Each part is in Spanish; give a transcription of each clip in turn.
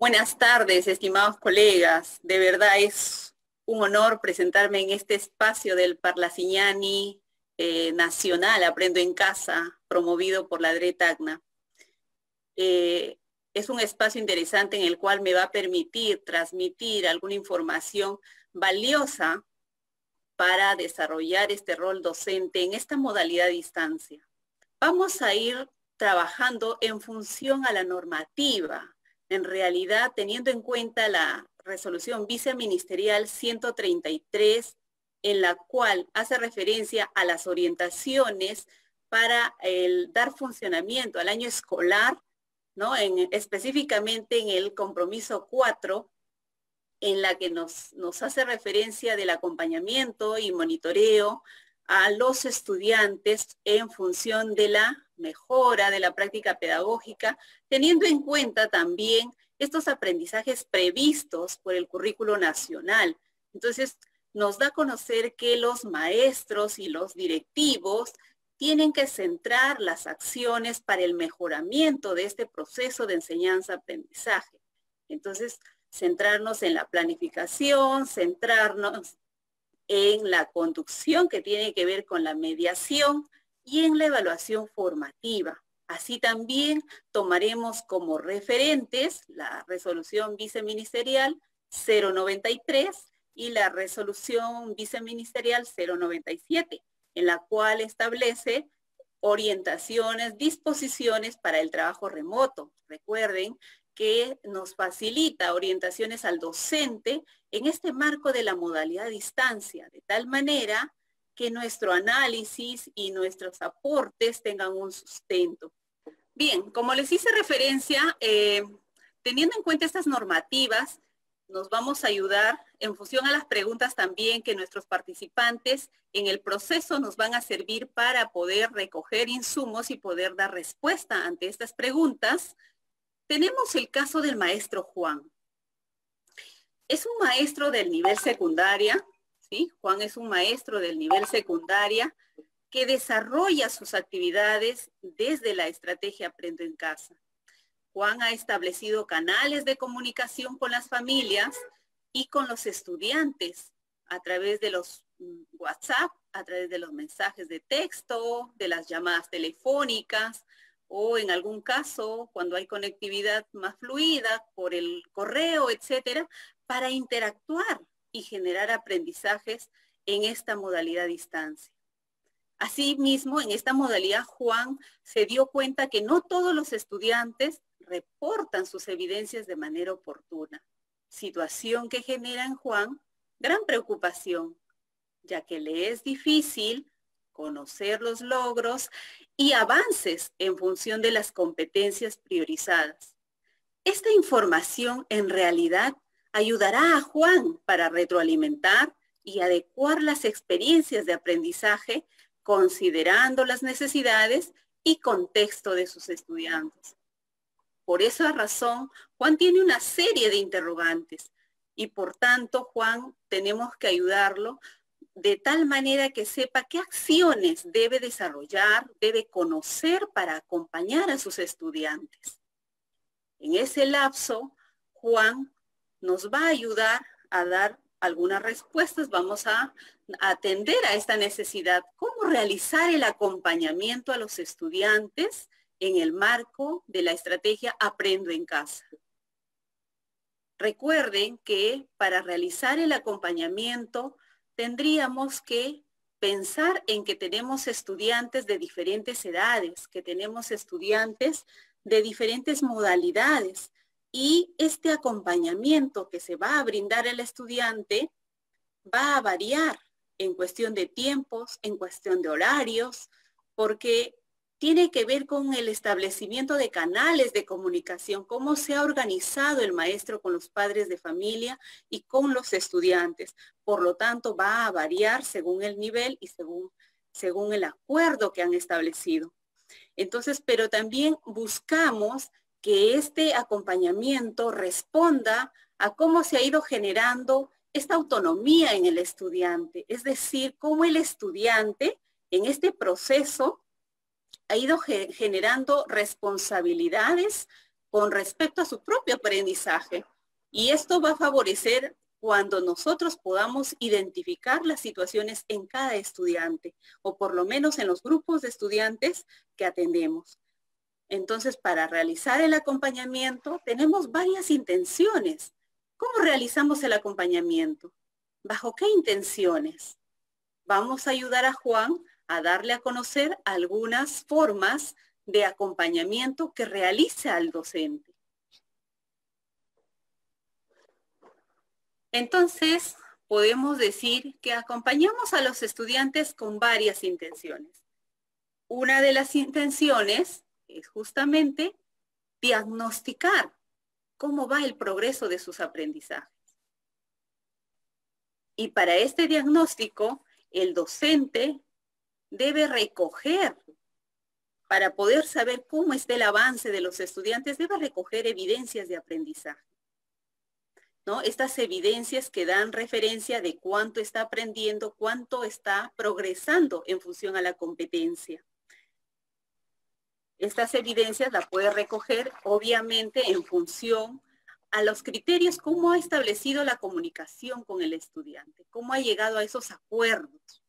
Buenas tardes, estimados colegas. De verdad es un honor presentarme en este espacio del Parlacignani Nacional Aprendo en Casa, promovido por la DRE Tacna. Es un espacio interesante en el cual me va a permitir transmitir alguna información valiosa para desarrollar este rol docente en esta modalidad a distancia. Vamos a ir trabajando en función a la normativa, en realidad teniendo en cuenta la resolución viceministerial 133, en la cual hace referencia a las orientaciones para dar funcionamiento al año escolar, ¿no? Específicamente en el compromiso 4, en la que nos hace referencia del acompañamiento y monitoreo a los estudiantes en función de la mejora de la práctica pedagógica, teniendo en cuenta también estos aprendizajes previstos por el currículo nacional. Entonces, nos da a conocer que los maestros y los directivos tienen que centrar las acciones para el mejoramiento de este proceso de enseñanza-aprendizaje. Entonces, centrarnos en la planificación, centrarnos en la conducción que tiene que ver con la mediación y en la evaluación formativa. Así también tomaremos como referentes la resolución viceministerial 093 y la resolución viceministerial 097, en la cual establece orientaciones, disposiciones para el trabajo remoto. Recuerden que nos facilita orientaciones al docente en este marco de la modalidad a distancia, de tal manera que nuestro análisis y nuestros aportes tengan un sustento. Bien, como les hice referencia, teniendo en cuenta estas normativas, nos vamos a ayudar en función a las preguntas también que nuestros participantes en el proceso nos van a servir para poder recoger insumos y poder dar respuesta ante estas preguntas. Tenemos el caso del maestro Juan. Es un maestro del nivel secundaria, ¿sí? Juan es un maestro del nivel secundaria que desarrolla sus actividades desde la estrategia Aprendo en Casa. Juan ha establecido canales de comunicación con las familias y con los estudiantes a través de los WhatsApp, a través de los mensajes de texto, de las llamadas telefónicas, o en algún caso, cuando hay conectividad más fluida, por el correo, etcétera, para interactuar y generar aprendizajes en esta modalidad a distancia. Asimismo, en esta modalidad, Juan se dio cuenta que no todos los estudiantes reportan sus evidencias de manera oportuna, situación que genera en Juan gran preocupación, ya que le es difícil conocer los logros y avances en función de las competencias priorizadas. Esta información en realidad ayudará a Juan para retroalimentar y adecuar las experiencias de aprendizaje considerando las necesidades y contexto de sus estudiantes. Por esa razón, Juan tiene una serie de interrogantes y por tanto, Juan, tenemos que ayudarlo de tal manera que sepa qué acciones debe desarrollar, debe conocer para acompañar a sus estudiantes. En ese lapso, Juan nos va a ayudar a dar algunas respuestas. Vamos a atender a esta necesidad. ¿Cómo realizar el acompañamiento a los estudiantes en el marco de la estrategia Aprendo en Casa? Recuerden que para realizar el acompañamiento tendríamos que pensar en que tenemos estudiantes de diferentes edades, que tenemos estudiantes de diferentes modalidades y este acompañamiento que se va a brindar al estudiante va a variar en cuestión de tiempos, en cuestión de horarios, porque tiene que ver con el establecimiento de canales de comunicación, cómo se ha organizado el maestro con los padres de familia y con los estudiantes. Por lo tanto, va a variar según el nivel y según el acuerdo que han establecido. Entonces, pero también buscamos que este acompañamiento responda a cómo se ha ido generando esta autonomía en el estudiante, es decir, cómo el estudiante en este proceso ha ido generando responsabilidades con respecto a su propio aprendizaje. Y esto va a favorecer cuando nosotros podamos identificar las situaciones en cada estudiante, o por lo menos en los grupos de estudiantes que atendemos. Entonces, para realizar el acompañamiento, tenemos varias intenciones. ¿Cómo realizamos el acompañamiento? ¿Bajo qué intenciones? Vamos a ayudar a Juan a darle a conocer algunas formas de acompañamiento que realiza el docente. Entonces, podemos decir que acompañamos a los estudiantes con varias intenciones. Una de las intenciones es justamente diagnosticar cómo va el progreso de sus aprendizajes. Y para este diagnóstico, el docente debe recoger, para poder saber cómo está el avance de los estudiantes, debe recoger evidencias de aprendizaje, ¿no? Estas evidencias que dan referencia de cuánto está aprendiendo, cuánto está progresando en función a la competencia. Estas evidencias las puede recoger, obviamente, en función a los criterios, cómo ha establecido la comunicación con el estudiante, cómo ha llegado a esos acuerdos.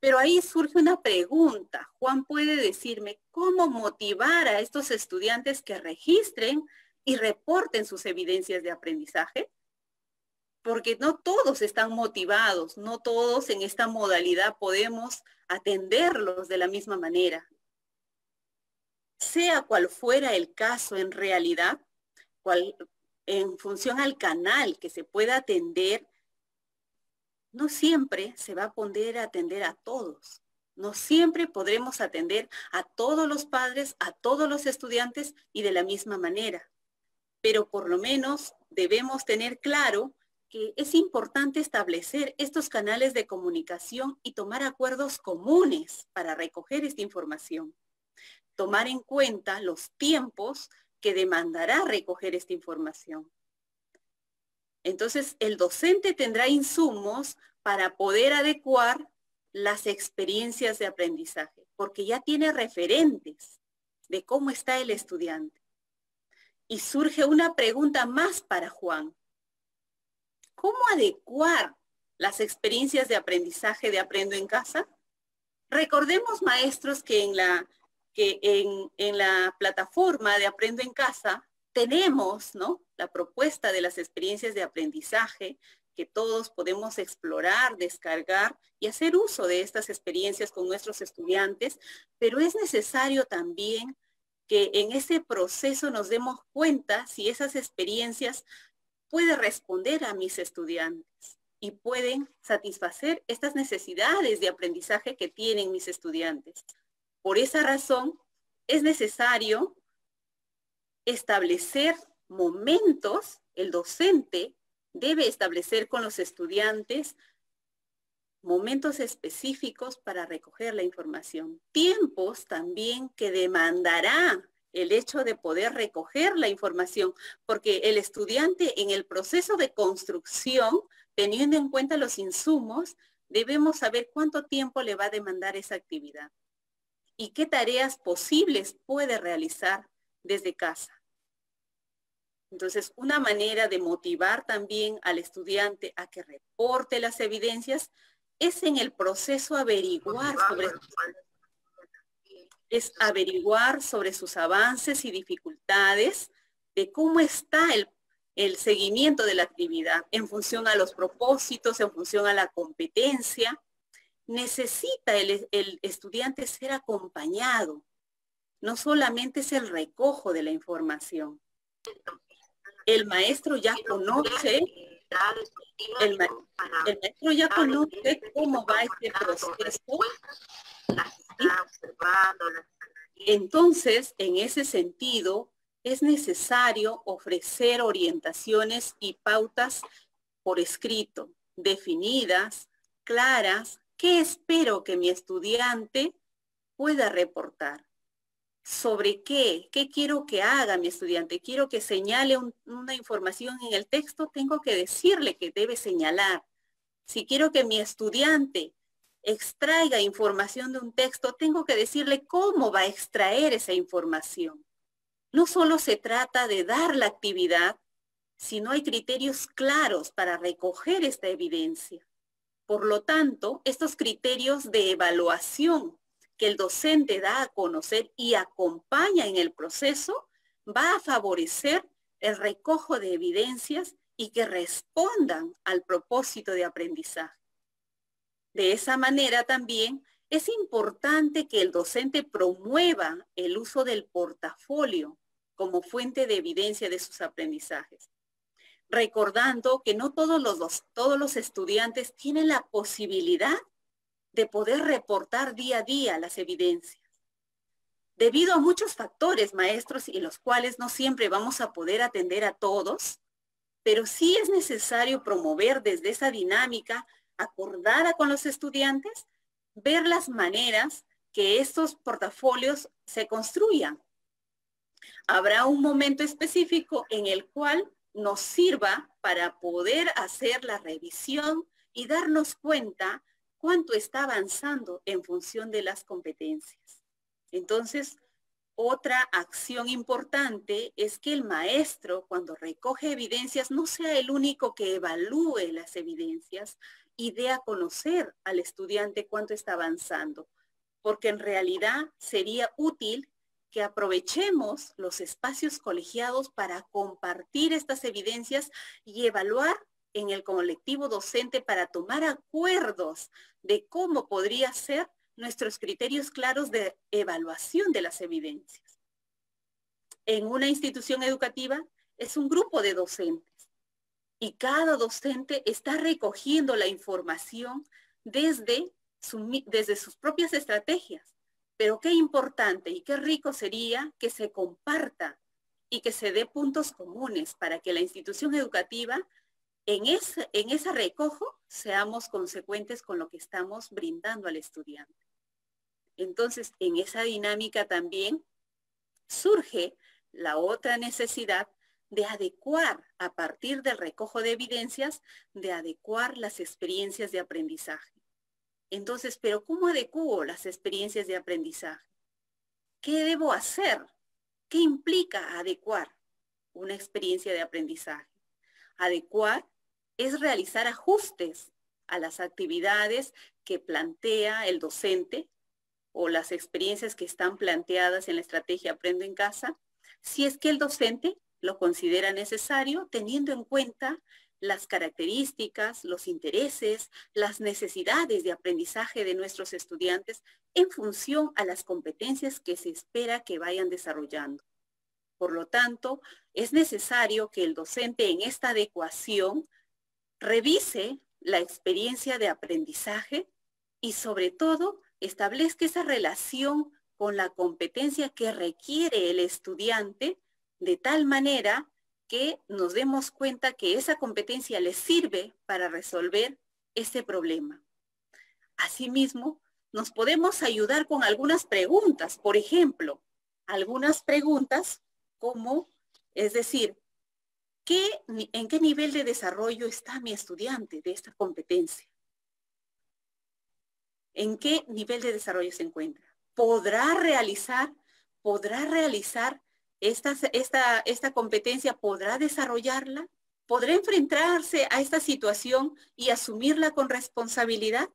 Pero ahí surge una pregunta. Juan puede decirme cómo motivar a estos estudiantes que registren y reporten sus evidencias de aprendizaje, porque no todos están motivados, no todos en esta modalidad podemos atenderlos de la misma manera. Sea cual fuera el caso en realidad, en función al canal que se pueda atender, no siempre se va a poder atender a todos. No siempre podremos atender a todos los padres, a todos los estudiantes y de la misma manera. Pero por lo menos debemos tener claro que es importante establecer estos canales de comunicación y tomar acuerdos comunes para recoger esta información. Tomar en cuenta los tiempos que demandará recoger esta información. Entonces, el docente tendrá insumos para poder adecuar las experiencias de aprendizaje, porque ya tiene referentes de cómo está el estudiante. Y surge una pregunta más para Juan. ¿Cómo adecuar las experiencias de aprendizaje de Aprendo en Casa? Recordemos, maestros, que en la plataforma de Aprendo en Casa tenemos, ¿no?, la propuesta de las experiencias de aprendizaje que todos podemos explorar, descargar y hacer uso de estas experiencias con nuestros estudiantes, pero es necesario también que en ese proceso nos demos cuenta si esas experiencias pueden responder a mis estudiantes y pueden satisfacer estas necesidades de aprendizaje que tienen mis estudiantes. Por esa razón, es necesario establecer momentos, el docente debe establecer con los estudiantes momentos específicos para recoger la información. Tiempos también que demandará el hecho de poder recoger la información, porque el estudiante en el proceso de construcción, teniendo en cuenta los insumos, debemos saber cuánto tiempo le va a demandar esa actividad y qué tareas posibles puede realizar desde casa. Entonces, una manera de motivar también al estudiante a que reporte las evidencias es en el proceso averiguar sobre sus avances y dificultades, de cómo está el seguimiento de la actividad en función a los propósitos, en función a la competencia. Necesita el estudiante ser acompañado. No solamente es el recojo de la información. El maestro ya conoce, el maestro ya conoce cómo va este proceso. ¿Sí? Entonces, en ese sentido, es necesario ofrecer orientaciones y pautas por escrito, definidas, claras, ¿qué espero que mi estudiante pueda reportar? ¿Sobre qué? ¿Qué quiero que haga mi estudiante? Quiero que señale una información en el texto, tengo que decirle que debe señalar. Si quiero que mi estudiante extraiga información de un texto, tengo que decirle cómo va a extraer esa información. no solo se trata de dar la actividad, sino hay criterios claros para recoger esta evidencia. Por lo tanto, estos criterios de evaluación que el docente da a conocer y acompaña en el proceso va a favorecer el recojo de evidencias y que respondan al propósito de aprendizaje. De esa manera también es importante que el docente promueva el uso del portafolio como fuente de evidencia de sus aprendizajes, recordando que no todos los estudiantes tienen la posibilidad de poder reportar día a día las evidencias, debido a muchos factores, maestros, y los cuales no siempre vamos a poder atender a todos, pero sí es necesario promover desde esa dinámica acordada con los estudiantes, ver las maneras que estos portafolios se construyan. Habrá un momento específico en el cual nos sirva para poder hacer la revisión y darnos cuenta cuánto está avanzando en función de las competencias. Entonces, otra acción importante es que el maestro, cuando recoge evidencias, no sea el único que evalúe las evidencias y dé a conocer al estudiante cuánto está avanzando, porque en realidad sería útil que aprovechemos los espacios colegiados para compartir estas evidencias y evaluar en el colectivo docente para tomar acuerdos de cómo podría ser nuestros criterios claros de evaluación de las evidencias. En una institución educativa es un grupo de docentes y cada docente está recogiendo la información desde sus propias estrategias. Pero qué importante y qué rico sería que se comparta y que se dé puntos comunes para que la institución educativa en ese recojo seamos consecuentes con lo que estamos brindando al estudiante. Entonces, en esa dinámica también surge la otra necesidad de adecuar, a partir del recojo de evidencias, de adecuar las experiencias de aprendizaje. Entonces, ¿pero cómo adecuo las experiencias de aprendizaje? ¿Qué debo hacer? ¿Qué implica adecuar una experiencia de aprendizaje? Adecuar es realizar ajustes a las actividades que plantea el docente o las experiencias que están planteadas en la estrategia Aprendo en Casa, si es que el docente lo considera necesario, teniendo en cuenta las características, los intereses, las necesidades de aprendizaje de nuestros estudiantes en función a las competencias que se espera que vayan desarrollando. Por lo tanto, es necesario que el docente en esta adecuación revise la experiencia de aprendizaje y sobre todo establezca esa relación con la competencia que requiere el estudiante de tal manera que nos demos cuenta que esa competencia le sirve para resolver ese problema. Asimismo, nos podemos ayudar con algunas preguntas, por ejemplo, algunas preguntas como, es decir, ¿en qué nivel de desarrollo está mi estudiante de esta competencia? ¿En qué nivel de desarrollo se encuentra? ¿Podrá realizar esta competencia? ¿Podrá desarrollarla? ¿Podrá enfrentarse a esta situación y asumirla con responsabilidad?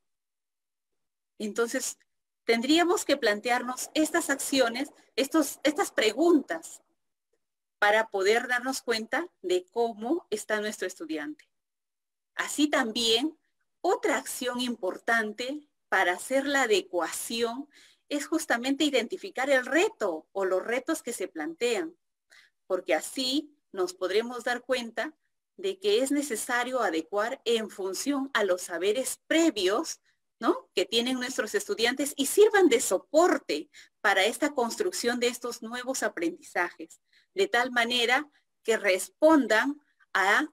Entonces, tendríamos que plantearnos estas acciones, estas preguntas, para poder darnos cuenta de cómo está nuestro estudiante. Así también, otra acción importante para hacer la adecuación es justamente identificar el reto o los retos que se plantean, porque así nos podremos dar cuenta de que es necesario adecuar en función a los saberes previos, ¿no?, que tienen nuestros estudiantes y sirvan de soporte para esta construcción de estos nuevos aprendizajes, de tal manera que respondan a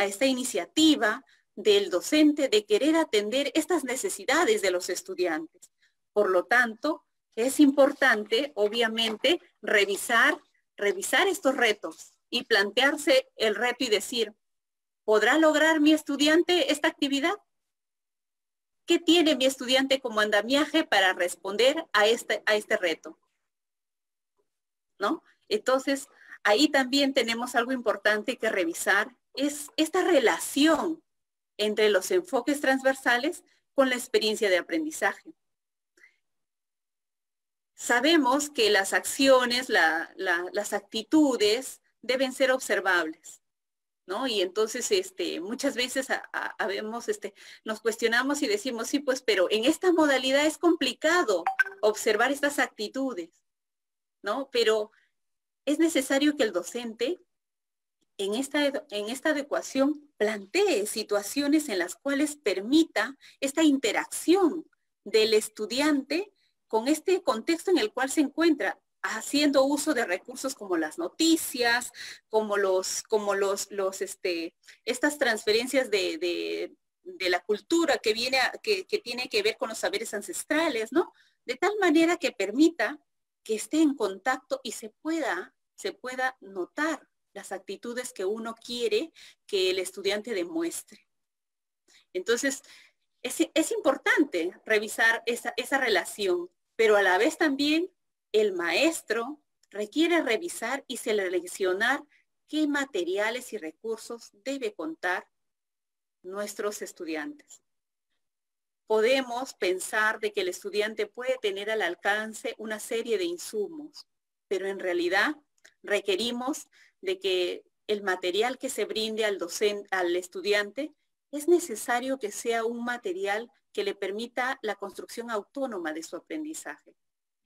esta iniciativa del docente de querer atender estas necesidades de los estudiantes. Por lo tanto, es importante, obviamente, revisar estos retos y plantearse el reto y decir, ¿podrá lograr mi estudiante esta actividad? ¿Qué tiene mi estudiante como andamiaje para responder a este reto? ¿No? Entonces, ahí también tenemos algo importante que revisar, es esta relación entre los enfoques transversales con la experiencia de aprendizaje. Sabemos que las acciones, las actitudes deben ser observables, ¿no? Y entonces muchas veces nos cuestionamos y decimos, sí, pues, pero en esta modalidad es complicado observar estas actitudes, ¿no? Pero es necesario que el docente en esta adecuación plantee situaciones en las cuales permita esta interacción del estudiante con este contexto en el cual se encuentra, haciendo uso de recursos como las noticias, como estas transferencias de la cultura que tiene que ver con los saberes ancestrales, ¿no? De tal manera que permita que esté en contacto y se pueda notar las actitudes que uno quiere que el estudiante demuestre. Entonces, es importante revisar esa relación, pero a la vez también el maestro requiere revisar y seleccionar qué materiales y recursos debe contar nuestros estudiantes. Podemos pensar de que el estudiante puede tener al alcance una serie de insumos, pero en realidad requerimos de que el material que se brinde al estudiante es necesario que sea un material que le permita la construcción autónoma de su aprendizaje.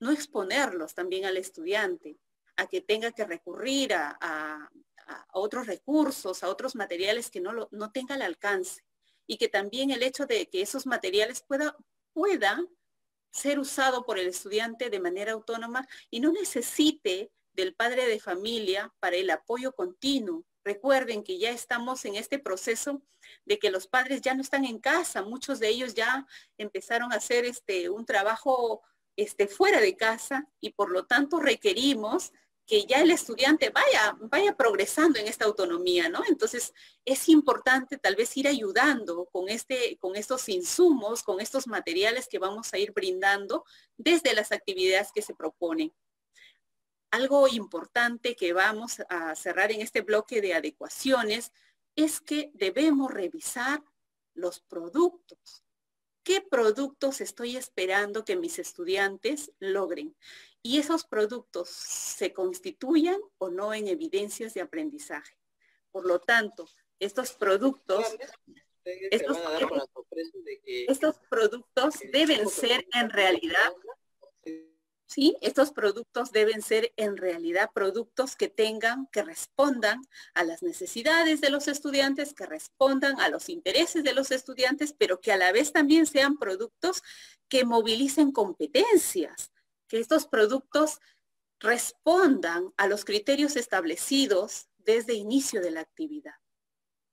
No exponerlos también al estudiante a que tenga que recurrir a otros recursos, a otros materiales que no tenga al alcance. Y que también el hecho de que esos materiales pueda ser usado por el estudiante de manera autónoma y no necesite del padre de familia para el apoyo continuo. Recuerden que ya estamos en este proceso de que los padres ya no están en casa, muchos de ellos ya empezaron a hacer un trabajo fuera de casa y por lo tanto requerimos que ya el estudiante vaya progresando en esta autonomía, ¿no? Entonces, es importante tal vez ir ayudando con estos insumos, con estos materiales que vamos a ir brindando desde las actividades que se proponen. Algo importante que vamos a cerrar en este bloque de adecuaciones es que debemos revisar los productos. ¿Qué productos estoy esperando que mis estudiantes logren? Y esos productos se constituyan o no en evidencias de aprendizaje. Por lo tanto, estos productos deben ser en realidad, ¿sí? Estos productos deben ser en realidad productos que respondan a las necesidades de los estudiantes, que respondan a los intereses de los estudiantes, pero que a la vez también sean productos que movilicen competencias, que estos productos respondan a los criterios establecidos desde inicio de la actividad.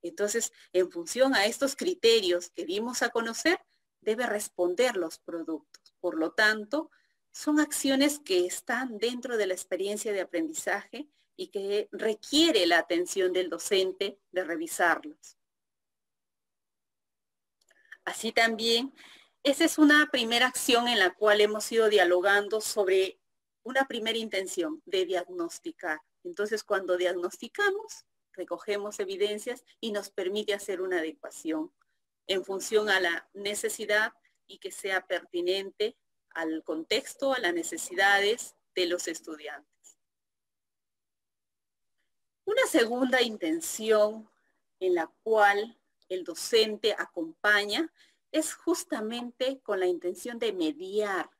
Entonces, en función a estos criterios que dimos a conocer, debe responder los productos. Por lo tanto, son acciones que están dentro de la experiencia de aprendizaje y que requiere la atención del docente de revisarlos. Así también, esa es una primera acción en la cual hemos ido dialogando sobre una primera intención de diagnosticar. Entonces, cuando diagnosticamos, recogemos evidencias y nos permite hacer una adecuación en función a la necesidad y que sea pertinente al contexto, a las necesidades de los estudiantes. Una segunda intención en la cual el docente acompaña es justamente con la intención de mediar.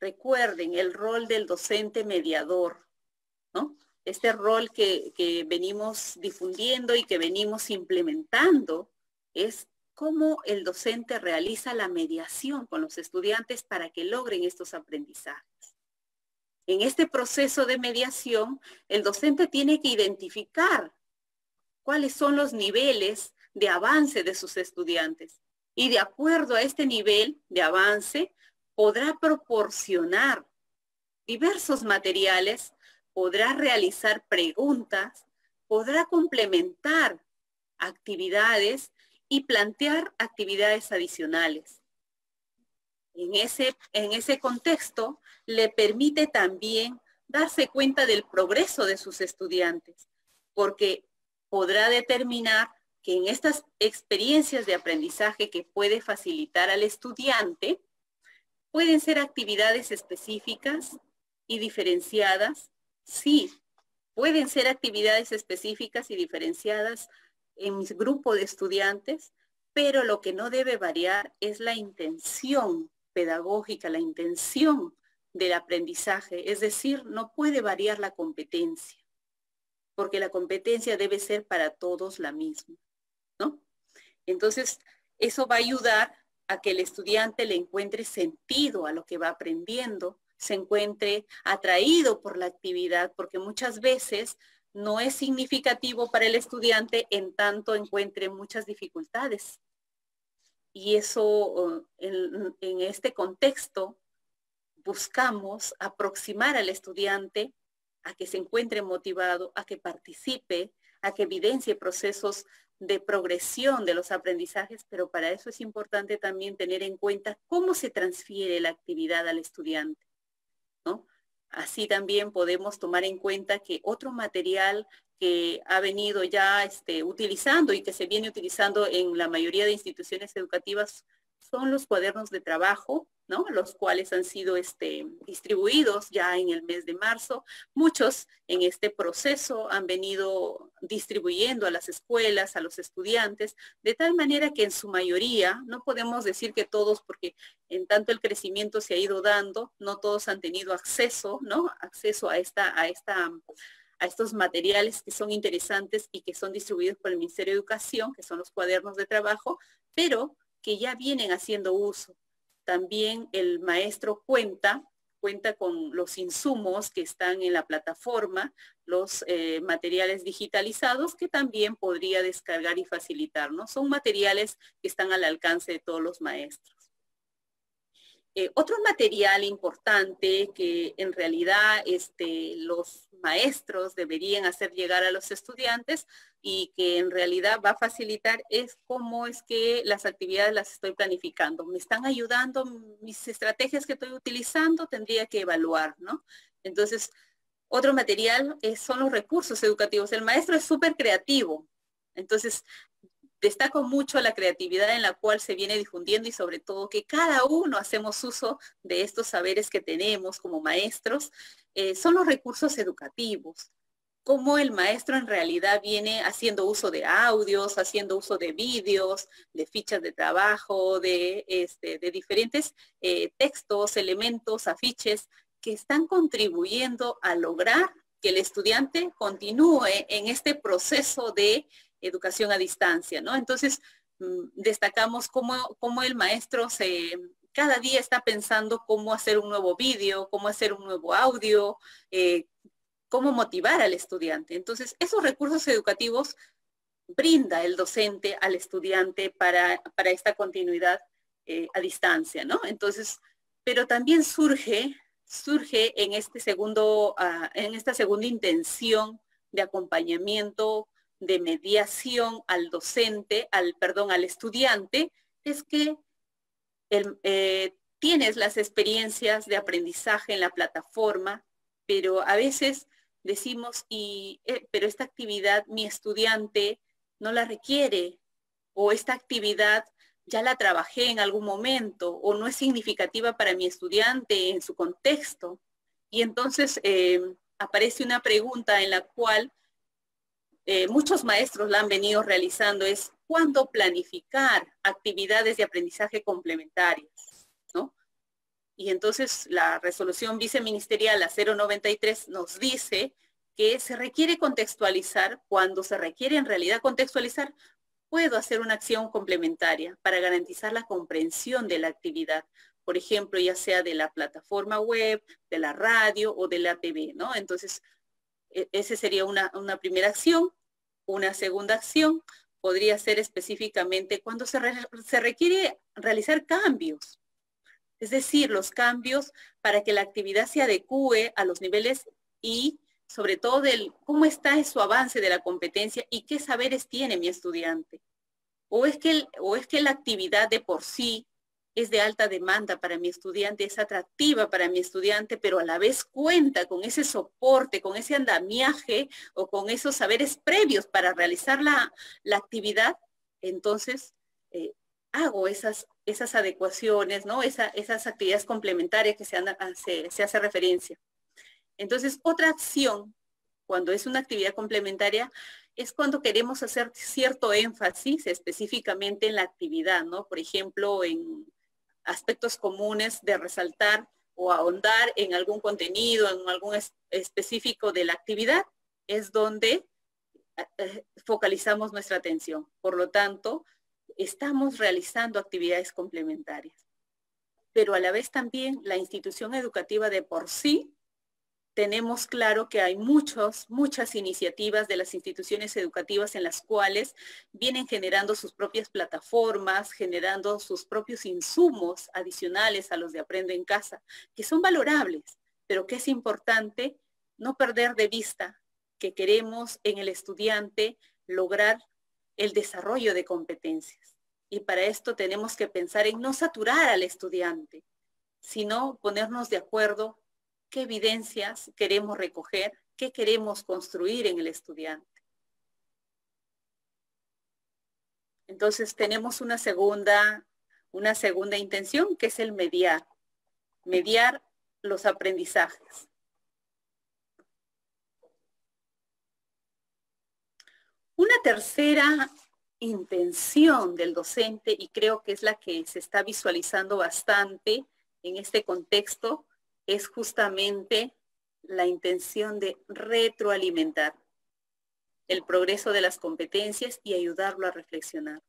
Recuerden el rol del docente mediador, ¿no? Este rol que venimos difundiendo y que venimos implementando es cómo el docente realiza la mediación con los estudiantes para que logren estos aprendizajes. En este proceso de mediación, el docente tiene que identificar cuáles son los niveles de avance de sus estudiantes. Y de acuerdo a este nivel de avance, podrá proporcionar diversos materiales, podrá realizar preguntas, podrá complementar actividades y plantear actividades adicionales. En ese contexto, le permite también darse cuenta del progreso de sus estudiantes, porque podrá determinar que en estas experiencias de aprendizaje que puede facilitar al estudiante, pueden ser actividades específicas y diferenciadas. Sí, pueden ser actividades específicas y diferenciadas en mi grupo de estudiantes, pero lo que no debe variar es la intención pedagógica, la intención del aprendizaje. Es decir, no puede variar la competencia, porque la competencia debe ser para todos la misma, ¿no? Entonces, eso va a ayudar a que el estudiante le encuentre sentido a lo que va aprendiendo, se encuentre atraído por la actividad, porque muchas veces no es significativo para el estudiante en tanto encuentre muchas dificultades. Y eso, en este contexto, buscamos aproximar al estudiante a que se encuentre motivado, a que participe, a que evidencie procesos de progresión de los aprendizajes, pero para eso es importante también tener en cuenta cómo se transfiere la actividad al estudiante, ¿no? Así también podemos tomar en cuenta que otro material que ha venido ya utilizando y que se viene utilizando en la mayoría de instituciones educativas son los cuadernos de trabajo, ¿no? Los cuales han sido distribuidos ya en el mes de marzo. Muchos en este proceso han venido distribuyendo a las escuelas, a los estudiantes, de tal manera que en su mayoría, no podemos decir que todos, porque en tanto el crecimiento se ha ido dando, no todos han tenido acceso, ¿no? Acceso a estos materiales que son interesantes y que son distribuidos por el Ministerio de Educación, que son los cuadernos de trabajo, pero que ya vienen haciendo uso. También el maestro cuenta con los insumos que están en la plataforma, los materiales digitalizados que también podría descargar y facilitar, ¿no? Son materiales que están al alcance de todos los maestros. Otro material importante que en realidad los maestros deberían hacer llegar a los estudiantes y que en realidad va a facilitar es cómo es que las actividades las estoy planificando. ¿Me están ayudando mis estrategias que estoy utilizando? Tendría que evaluar, ¿no? Entonces, otro material son los recursos educativos. El maestro es súper creativo. Entonces, destaco mucho la creatividad en la cual se viene difundiendo y sobre todo que cada uno hacemos uso de estos saberes que tenemos como maestros, son los recursos educativos. Cómo el maestro en realidad viene haciendo uso de audios, haciendo uso de vídeos, de fichas de trabajo, de diferentes textos, elementos, afiches que están contribuyendo a lograr que el estudiante continúe en este proceso de educación a distancia, ¿no? Entonces, destacamos cómo el maestro cada día está pensando cómo hacer un nuevo vídeo, cómo hacer un nuevo audio, cómo motivar al estudiante. Entonces, esos recursos educativos brinda el docente al estudiante para esta continuidad a distancia, ¿no? Entonces, pero también surge en esta segunda intención de acompañamiento, de mediación al docente, al estudiante, es que tienes las experiencias de aprendizaje en la plataforma, pero a veces decimos, pero esta actividad mi estudiante no la requiere, o esta actividad ya la trabajé en algún momento, o no es significativa para mi estudiante en su contexto. Y entonces aparece una pregunta en la cual muchos maestros la han venido realizando, es ¿cuándo planificar actividades de aprendizaje complementarias? ¿No? Y entonces la resolución viceministerial, la 093, nos dice que se requiere contextualizar. Cuando se requiere en realidad contextualizar, puedo hacer una acción complementaria para garantizar la comprensión de la actividad. Por ejemplo, ya sea de la plataforma web, de la radio o de la TV, ¿no? Entonces, esa sería una primera acción. Una segunda acción podría ser específicamente cuando se requiere realizar cambios. Es decir, los cambios para que la actividad se adecue a los niveles y sobre todo cómo está su avance de la competencia y qué saberes tiene mi estudiante. O es que la actividad de por sí es de alta demanda para mi estudiante, es atractiva para mi estudiante, pero a la vez cuenta con ese soporte, con ese andamiaje o con esos saberes previos para realizar la actividad, entonces hago esas adecuaciones, ¿no? Esas actividades complementarias que se hace referencia. Entonces, otra acción, cuando es una actividad complementaria, es cuando queremos hacer cierto énfasis específicamente en la actividad, ¿no? Por ejemplo, en aspectos comunes de resaltar o ahondar en algún contenido, en algún específico de la actividad, es donde focalizamos nuestra atención. Por lo tanto, estamos realizando actividades complementarias. Pero a la vez también la institución educativa de por sí, tenemos claro que hay muchas iniciativas de las instituciones educativas en las cuales vienen generando sus propias plataformas, generando sus propios insumos adicionales a los de Aprendo en Casa, que son valorables, pero que es importante no perder de vista que queremos en el estudiante lograr el desarrollo de competencias. Y para esto tenemos que pensar en no saturar al estudiante, sino ponernos de acuerdo qué evidencias queremos recoger, qué queremos construir en el estudiante. Entonces tenemos una segunda intención, que es el mediar los aprendizajes. Una tercera intención del docente, y creo que es la que se está visualizando bastante en este contexto, es justamente la intención de retroalimentar el progreso de las competencias y ayudarlo a reflexionar.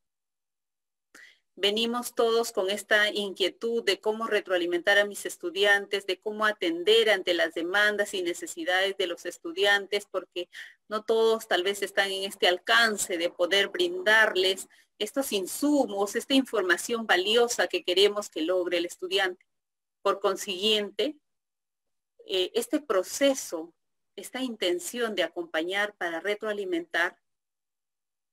Venimos todos con esta inquietud de cómo retroalimentar a mis estudiantes, de cómo atender ante las demandas y necesidades de los estudiantes, porque no todos tal vez están en este alcance de poder brindarles estos insumos, esta información valiosa que queremos que logre el estudiante. Por consiguiente, este proceso, esta intención de acompañar para retroalimentar,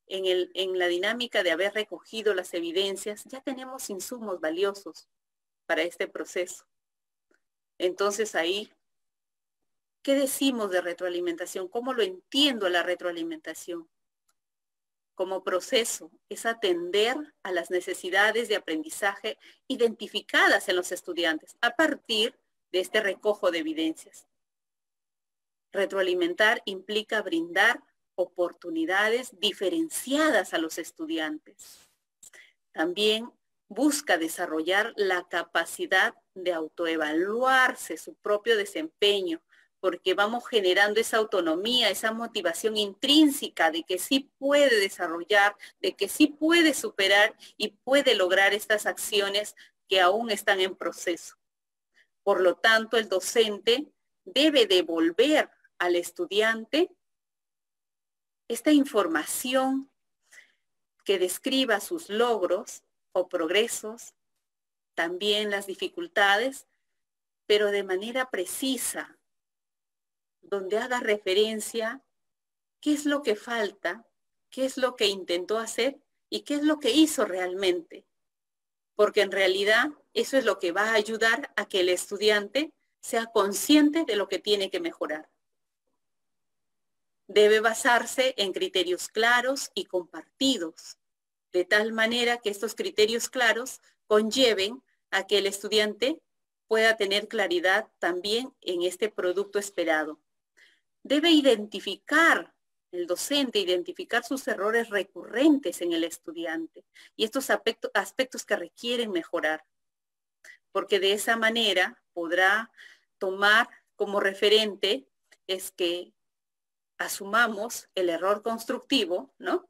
en la dinámica de haber recogido las evidencias, ya tenemos insumos valiosos para este proceso. Entonces ahí, ¿qué decimos de retroalimentación? ¿Cómo lo entiendo la retroalimentación? Como proceso, es atender a las necesidades de aprendizaje identificadas en los estudiantes a partir de este recojo de evidencias. Retroalimentar implica brindar oportunidades diferenciadas a los estudiantes. También busca desarrollar la capacidad de autoevaluarse su propio desempeño, porque vamos generando esa autonomía, esa motivación intrínseca de que sí puede desarrollar, de que sí puede superar y puede lograr estas acciones que aún están en proceso. Por lo tanto, el docente debe devolver al estudiante esta información que describa sus logros o progresos, también las dificultades, pero de manera precisa, donde haga referencia qué es lo que falta, qué es lo que intentó hacer y qué es lo que hizo realmente. Porque en realidad eso es lo que va a ayudar a que el estudiante sea consciente de lo que tiene que mejorar. Debe basarse en criterios claros y compartidos, de tal manera que estos criterios claros conlleven a que el estudiante pueda tener claridad también en este producto esperado. Debe el docente identificar sus errores recurrentes en el estudiante y estos aspectos que requieren mejorar, porque de esa manera podrá tomar como referente es que asumamos el error constructivo, ¿no?,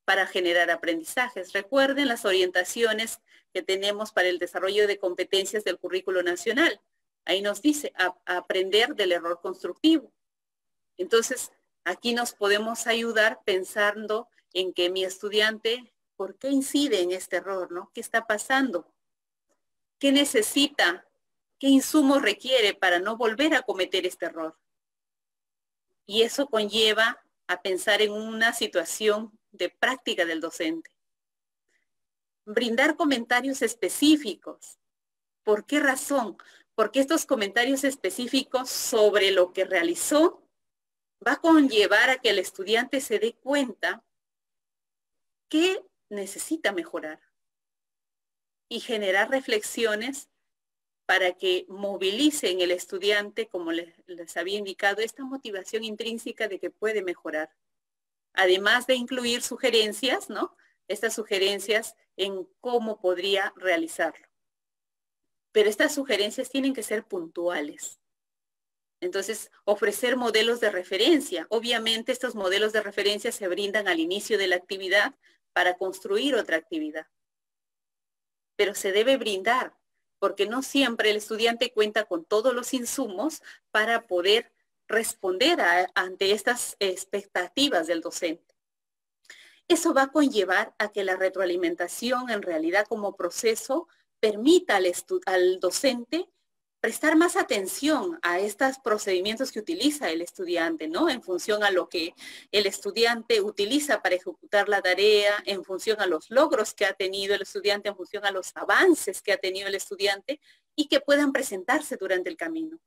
para generar aprendizajes. Recuerden las orientaciones que tenemos para el desarrollo de competencias del currículo nacional. Ahí nos dice aprender del error constructivo. Entonces, aquí nos podemos ayudar pensando en que mi estudiante, ¿por qué incide en este error, no? ¿Qué está pasando? ¿Qué necesita? ¿Qué insumos requiere para no volver a cometer este error? Y eso conlleva a pensar en una situación de práctica del docente. brindar comentarios específicos. ¿Por qué razón? Porque estos comentarios específicos sobre lo que realizó va a conllevar a que el estudiante se dé cuenta que necesita mejorar y generar reflexiones para que movilice en el estudiante, como les había indicado, esta motivación intrínseca de que puede mejorar. Además de incluir sugerencias, ¿no? Estas sugerencias en cómo podría realizarlo. Pero estas sugerencias tienen que ser puntuales. Entonces, ofrecer modelos de referencia. Obviamente, estos modelos de referencia se brindan al inicio de la actividad para construir otra actividad. Pero se debe brindar, porque no siempre el estudiante cuenta con todos los insumos para poder responder ante estas expectativas del docente. Eso va a conllevar a que la retroalimentación en realidad como proceso permita al docente prestar más atención a estos procedimientos que utiliza el estudiante, ¿no? En función a lo que el estudiante utiliza para ejecutar la tarea, en función a los logros que ha tenido el estudiante, en función a los avances que ha tenido el estudiante y que puedan presentarse durante el camino.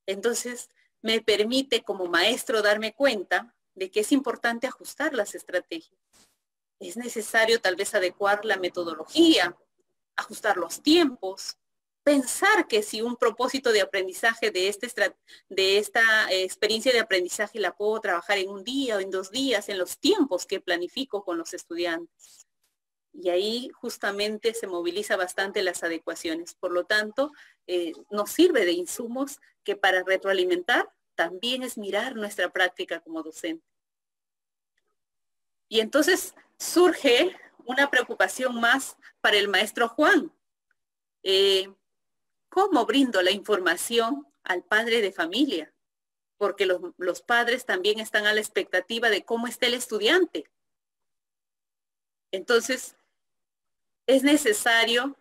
Entonces, me permite como maestro darme cuenta de que es importante ajustar las estrategias. Es necesario tal vez adecuar la metodología, ajustar los tiempos, pensar que si un propósito de aprendizaje de esta experiencia de aprendizaje la puedo trabajar en un día o en 2 días, en los tiempos que planifico con los estudiantes. Y ahí justamente se moviliza bastante las adecuaciones. Por lo tanto, nos sirve de insumos que para retroalimentar también es mirar nuestra práctica como docente. Y entonces surge una preocupación más para el maestro Juan. ¿Cómo brindo la información al padre de familia? Porque los padres también están a la expectativa de cómo está el estudiante. Entonces, es necesario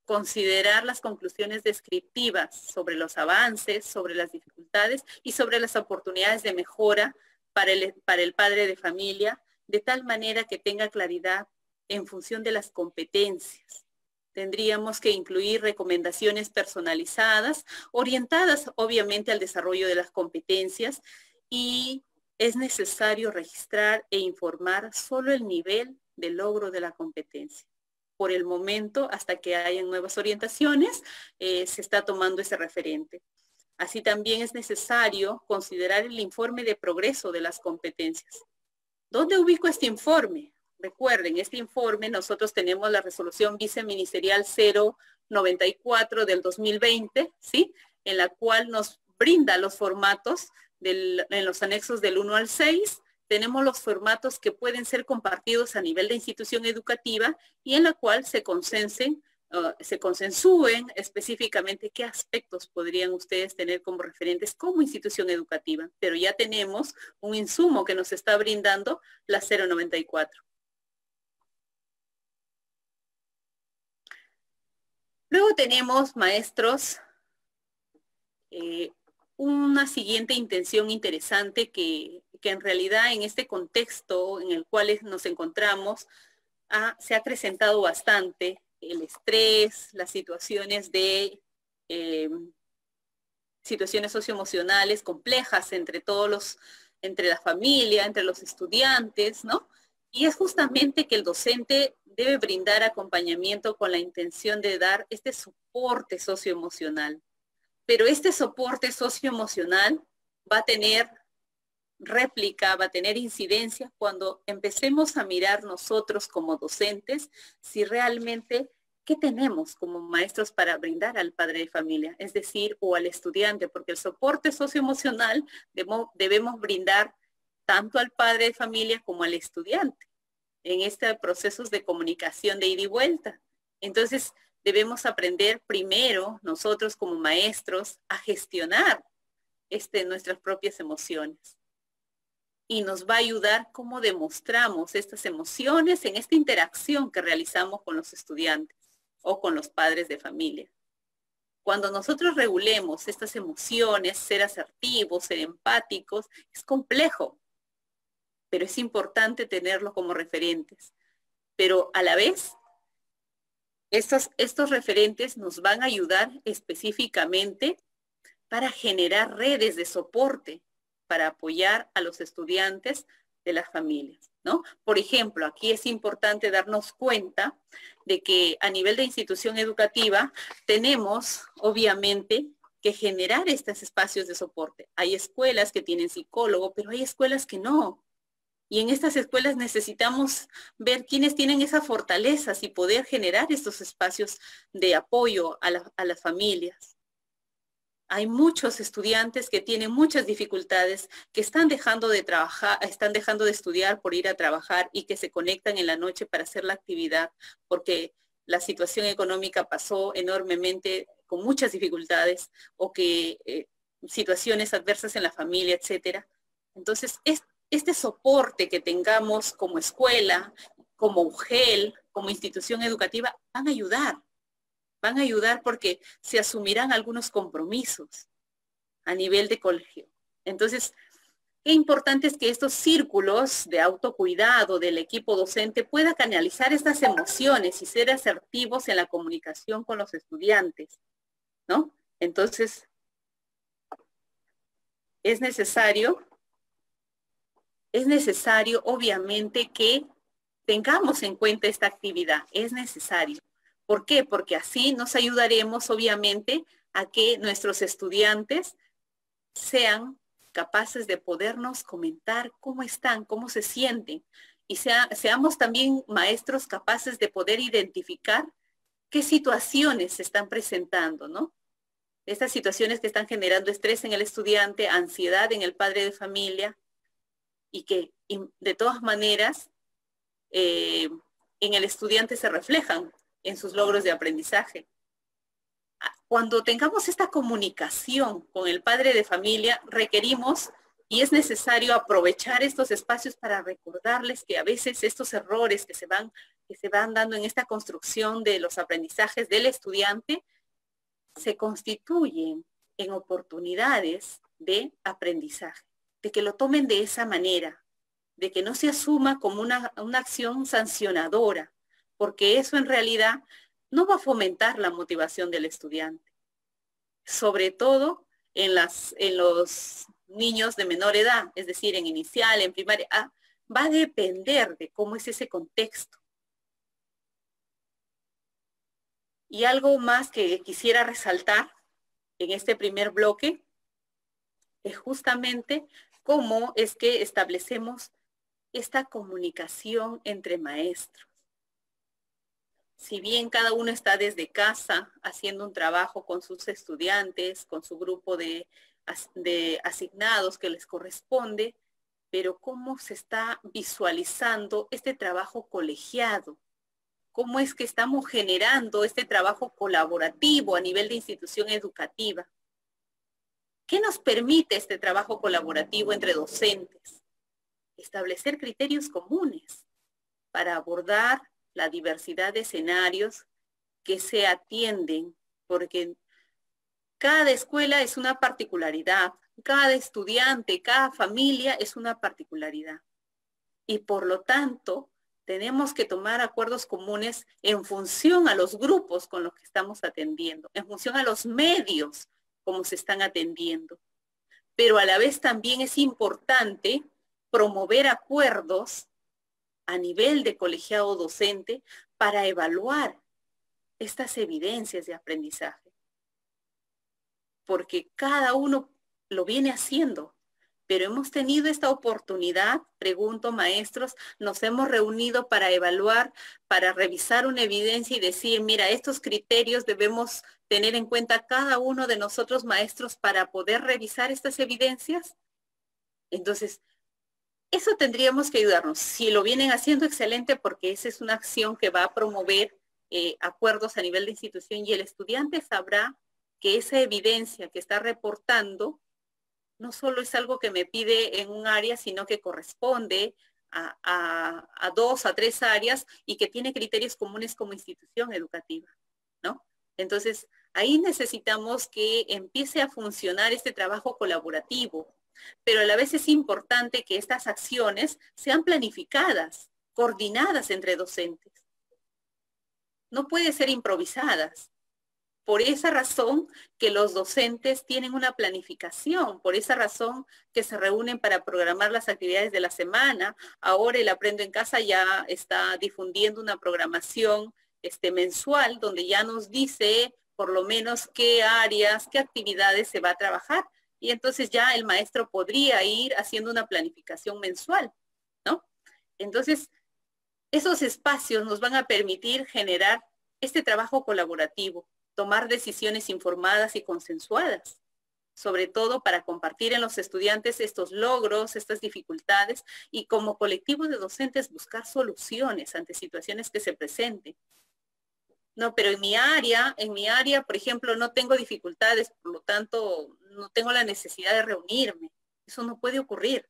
considerar las conclusiones descriptivas sobre los avances, sobre las dificultades y sobre las oportunidades de mejora para el padre de familia, de tal manera que tenga claridad en función de las competencias. Tendríamos que incluir recomendaciones personalizadas, orientadas obviamente al desarrollo de las competencias, y es necesario registrar e informar solo el nivel de logro de la competencia. Por el momento, hasta que hayan nuevas orientaciones, se está tomando ese referente. Así también es necesario considerar el informe de progreso de las competencias. ¿Dónde ubico este informe? Recuerden, este informe nosotros tenemos la resolución viceministerial 094 del 2020, ¿sí? En la cual nos brinda los formatos en los anexos del 1 al 6. Tenemos los formatos que pueden ser compartidos a nivel de institución educativa y en la cual se consensúen específicamente qué aspectos podrían ustedes tener como referentes como institución educativa. Pero ya tenemos un insumo que nos está brindando la 094. Luego tenemos, maestros, una siguiente intención interesante que en realidad en este contexto en el cual nos encontramos se ha acrecentado bastante el estrés, las situaciones situaciones socioemocionales complejas entre la familia, entre los estudiantes, ¿no? Y es justamente que el docente debe brindar acompañamiento con la intención de dar este soporte socioemocional. Pero este soporte socioemocional va a tener réplica, va a tener incidencia cuando empecemos a mirar nosotros como docentes si realmente qué tenemos como maestros para brindar al padre de familia, es decir, o al estudiante, porque el soporte socioemocional debemos brindar tanto al padre de familia como al estudiante en estos procesos de comunicación de ida y vuelta. Entonces, debemos aprender primero nosotros como maestros a gestionar nuestras propias emociones. Y nos va a ayudar cómo demostramos estas emociones en esta interacción que realizamos con los estudiantes o con los padres de familia. Cuando nosotros regulemos estas emociones, ser asertivos, ser empáticos, es complejo, pero es importante tenerlo como referentes. Pero a la vez Estos referentes nos van a ayudar específicamente para generar redes de soporte para apoyar a los estudiantes de las familias, ¿no? Por ejemplo, aquí es importante darnos cuenta de que a nivel de institución educativa tenemos, obviamente, que generar estos espacios de soporte. Hay escuelas que tienen psicólogo, pero hay escuelas que no. Y en estas escuelas necesitamos ver quiénes tienen esas fortalezas y poder generar estos espacios de apoyo a las familias. Hay muchos estudiantes que tienen muchas dificultades, que están dejando de trabajar, están dejando de estudiar por ir a trabajar y que se conectan en la noche para hacer la actividad, porque la situación económica pasó enormemente con muchas dificultades o que situaciones adversas en la familia, etcétera. Entonces, este soporte que tengamos como escuela, como UGEL, como institución educativa, van a ayudar porque se asumirán algunos compromisos a nivel de colegio. Entonces, qué importante es que estos círculos de autocuidado del equipo docente pueda canalizar estas emociones y ser asertivos en la comunicación con los estudiantes, ¿no? Entonces, es necesario obviamente que tengamos en cuenta esta actividad, es necesario. ¿Por qué? Porque así nos ayudaremos, obviamente, a que nuestros estudiantes sean capaces de podernos comentar cómo están, cómo se sienten, y seamos también maestros capaces de poder identificar qué situaciones se están presentando, ¿no? Estas situaciones que están generando estrés en el estudiante, ansiedad en el padre de familia, y que de todas maneras en el estudiante se reflejan en sus logros de aprendizaje. Cuando tengamos esta comunicación con el padre de familia, requerimos y es necesario aprovechar estos espacios para recordarles que a veces estos errores que se van dando en esta construcción de los aprendizajes del estudiante se constituyen en oportunidades de aprendizaje, de que lo tomen de esa manera, de que no se asuma como una acción sancionadora, porque eso en realidad no va a fomentar la motivación del estudiante, sobre todo en los niños de menor edad, es decir, en inicial, en primaria, va a depender de cómo es ese contexto. Y algo más que quisiera resaltar en este primer bloque es justamente cómo es que establecemos esta comunicación entre maestros. Si bien cada uno está desde casa haciendo un trabajo con sus estudiantes, con su grupo de asignados que les corresponde, pero cómo se está visualizando este trabajo colegiado, cómo es que estamos generando este trabajo colaborativo a nivel de institución educativa. ¿Qué nos permite este trabajo colaborativo entre docentes? Establecer criterios comunes para abordar la diversidad de escenarios que se atienden, porque cada escuela es una particularidad, cada estudiante, cada familia es una particularidad. Y por lo tanto, tenemos que tomar acuerdos comunes en función a los grupos con los que estamos atendiendo, en función a los medios como se están atendiendo. Pero a la vez también es importante promover acuerdos a nivel de colegiado docente para evaluar estas evidencias de aprendizaje. Porque cada uno lo viene haciendo, pero hemos tenido esta oportunidad, pregunto maestros, nos hemos reunido para evaluar, para revisar una evidencia y decir, mira, estos criterios debemos tener en cuenta cada uno de nosotros maestros para poder revisar estas evidencias. Entonces, eso tendríamos que ayudarnos. Si lo vienen haciendo, excelente, porque esa es una acción que va a promover acuerdos a nivel de institución y el estudiante sabrá que esa evidencia que está reportando no solo es algo que me pide en un área, sino que corresponde a 2 a 3 áreas y que tiene criterios comunes como institución educativa, ¿no? Entonces, ahí necesitamos que empiece a funcionar este trabajo colaborativo, pero a la vez es importante que estas acciones sean planificadas, coordinadas entre docentes. no pueden ser improvisadas. Por esa razón que los docentes tienen una planificación, por esa razón que se reúnen para programar las actividades de la semana. Ahora el Aprendo en Casa ya está difundiendo una programación mensual donde ya nos dice por lo menos qué áreas, qué actividades se va a trabajar. Y entonces ya el maestro podría ir haciendo una planificación mensual, ¿no? Entonces, esos espacios nos van a permitir generar este trabajo colaborativo, tomar decisiones informadas y consensuadas, sobre todo para compartir en los estudiantes estos logros, estas dificultades, y como colectivo de docentes buscar soluciones ante situaciones que se presenten. No, pero en mi área, por ejemplo, no tengo dificultades, por lo tanto, no tengo la necesidad de reunirme. Eso no puede ocurrir.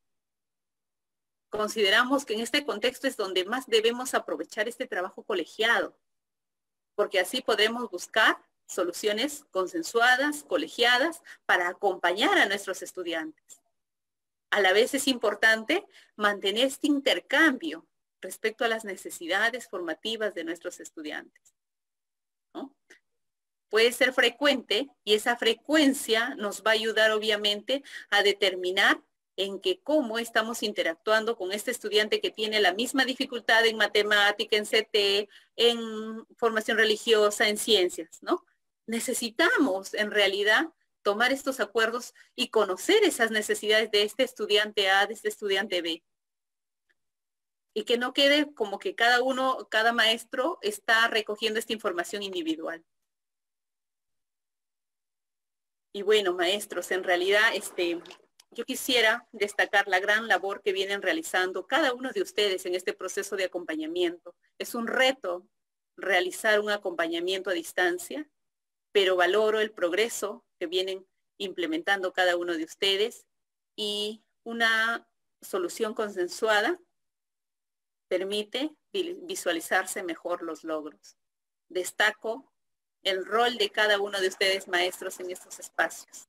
Consideramos que en este contexto es donde más debemos aprovechar este trabajo colegiado, porque así podremos buscar soluciones consensuadas, colegiadas, para acompañar a nuestros estudiantes. A la vez es importante mantener este intercambio respecto a las necesidades formativas de nuestros estudiantes, ¿no? Puede ser frecuente y esa frecuencia nos va a ayudar obviamente a determinar en que cómo estamos interactuando con este estudiante que tiene la misma dificultad en matemática, en CT, en formación religiosa, en ciencias, ¿no? Necesitamos en realidad tomar estos acuerdos y conocer esas necesidades de este estudiante A, de este estudiante B. Y que no quede como que cada maestro está recogiendo esta información individual. Y bueno, maestros, en realidad yo quisiera destacar la gran labor que vienen realizando cada uno de ustedes en este proceso de acompañamiento. Es un reto realizar un acompañamiento a distancia, pero valoro el progreso que vienen implementando cada uno de ustedes y una solución consensuada permite visualizarse mejor los logros. Destaco el rol de cada uno de ustedes, maestros, en estos espacios.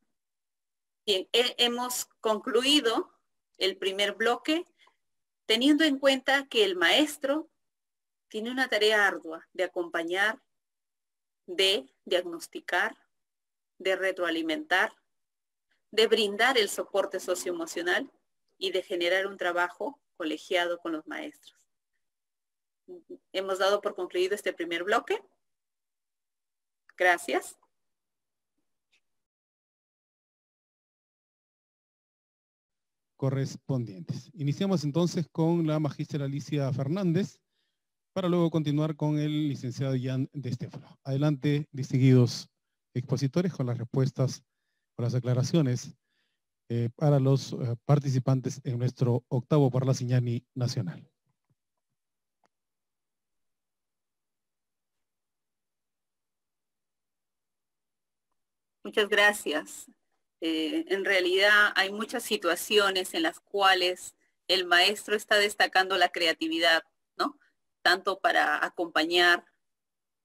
Bien, hemos concluido el primer bloque teniendo en cuenta que el maestro tiene una tarea ardua de acompañar, de diagnosticar, de retroalimentar, de brindar el soporte socioemocional y de generar un trabajo colegiado con los maestros. Hemos dado por concluido este primer bloque. Gracias. Correspondientes. Iniciamos entonces con la magíster Alicia Fernández, para luego continuar con el licenciado Jan de Stefano. Adelante, distinguidos expositores, con las respuestas, con las aclaraciones para los participantes en nuestro octavo Parlazignani Nacional. Muchas gracias. En realidad hay muchas situaciones en las cuales el maestro está destacando la creatividad, ¿no? Tanto para acompañar